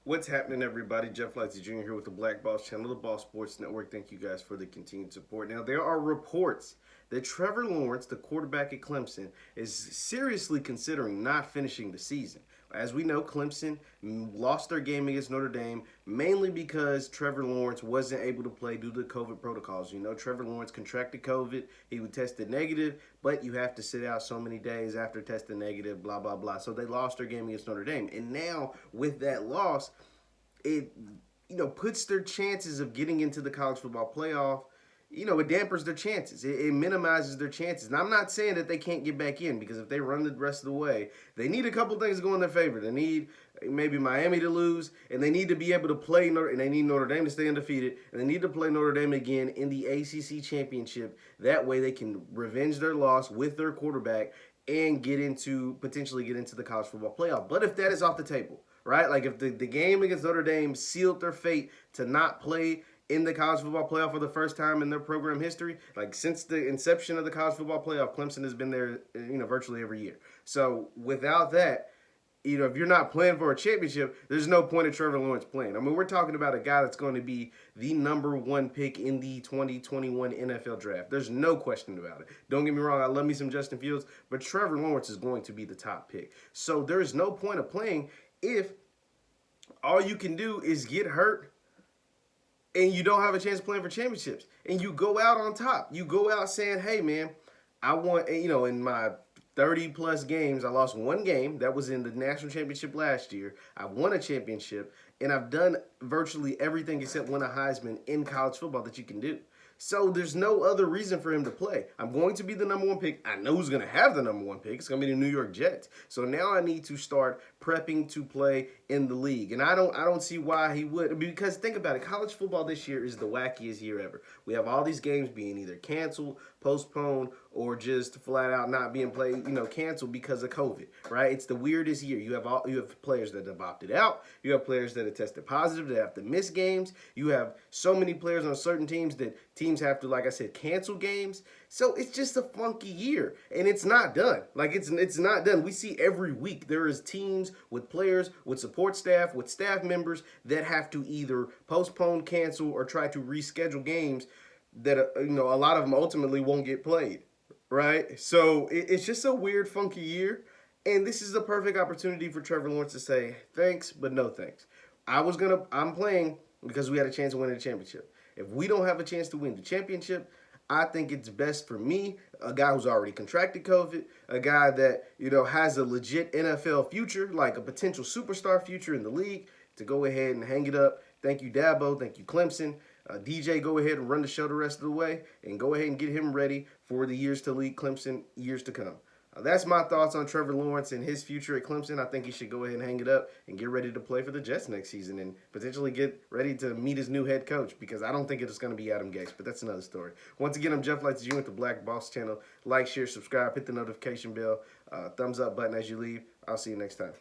What's happening, everybody? Jeff Lightsy Jr. here with the Black Boss channel, the Boss Sports Network. Thank you guys for the continued support. Now, there are reports that Trevor Lawrence, the quarterback at Clemson, is seriously considering not finishing the season. As we know, Clemson lost their game against Notre Dame mainly because Trevor Lawrence wasn't able to play due to COVID protocols. You know, Trevor Lawrence contracted COVID. He was tested negative, but you have to sit out so many days after testing negative, blah, blah, blah. So they lost their game against Notre Dame. And now, with that loss, it puts their chances of getting into the college football playoff. It dampers their chances. It minimizes their chances. And I'm not saying that they can't get back in, because if they run the rest of the way, they need a couple things to go in their favor. They need maybe Miami to lose, and they need to be able to play, and they need Notre Dame to stay undefeated, and they need to play Notre Dame again in the ACC championship. That way they can revenge their loss with their quarterback and potentially get into the college football playoff. But if that is off the table, right? Like if the game against Notre Dame sealed their fate to not play in the college football playoff for the first time in their program history, like since the inception of the college football playoff, Clemson has been there, virtually every year. So without that, if you're not playing for a championship, there's no point of Trevor Lawrence playing. I mean, we're talking about a guy that's going to be the #1 pick in the 2021 NFL draft. There's no question about it. Don't get me wrong, I love me some Justin Fields, but Trevor Lawrence is going to be the top pick. So there's no point of playing if all you can do is get hurt and you don't have a chance of playing for championships. And you go out on top. You go out saying, hey, man, I want, in my 30-plus games, I lost one game. That was in the national championship last year. I won a championship, and I've done virtually everything except win a Heisman in college football that you can do. So there's no other reason for him to play. I'm going to be the #1 pick. I know who's going to have the #1 pick. It's going to be the New York Jets. So now I need to start prepping to play in the league. And I don't see why he would. Because think about it. College football this year is the wackiest year ever. We have all these games being either canceled, postponed, or just flat out not being played, canceled because of COVID, right? It's the weirdest year. You have players that have opted out. You have players that have tested positive that have to miss games. You have so many players on certain teams that teams have to, like I said, cancel games. So it's just a funky year, and it's not done. Like it's not done. We see every week there is teams with players, with support staff, with staff members that have to either postpone, cancel, or try to reschedule games that a lot of them ultimately won't get played, right? So it's just a weird, funky year, and this is the perfect opportunity for Trevor Lawrence to say thanks, but no thanks. I'm playing because we had a chance of winning the championship. If we don't have a chance to win the championship, I think it's best for me, a guy who's already contracted COVID, a guy that, has a legit NFL future, like a potential superstar future in the league, to go ahead and hang it up. Thank you, Dabo. Thank you, Clemson. DJ, go ahead and run the show the rest of the way, and go ahead and get him ready for the years to lead Clemson, years to come. That's my thoughts on Trevor Lawrence and his future at Clemson. I think he should go ahead and hang it up and get ready to play for the Jets next season and potentially get ready to meet his new head coach, because I don't think it's going to be Adam Gase, but that's another story. Once again, I'm Jeff Lightsy Jr. with the Black Boss channel. Like, share, subscribe, hit the notification bell, thumbs up button as you leave. I'll see you next time.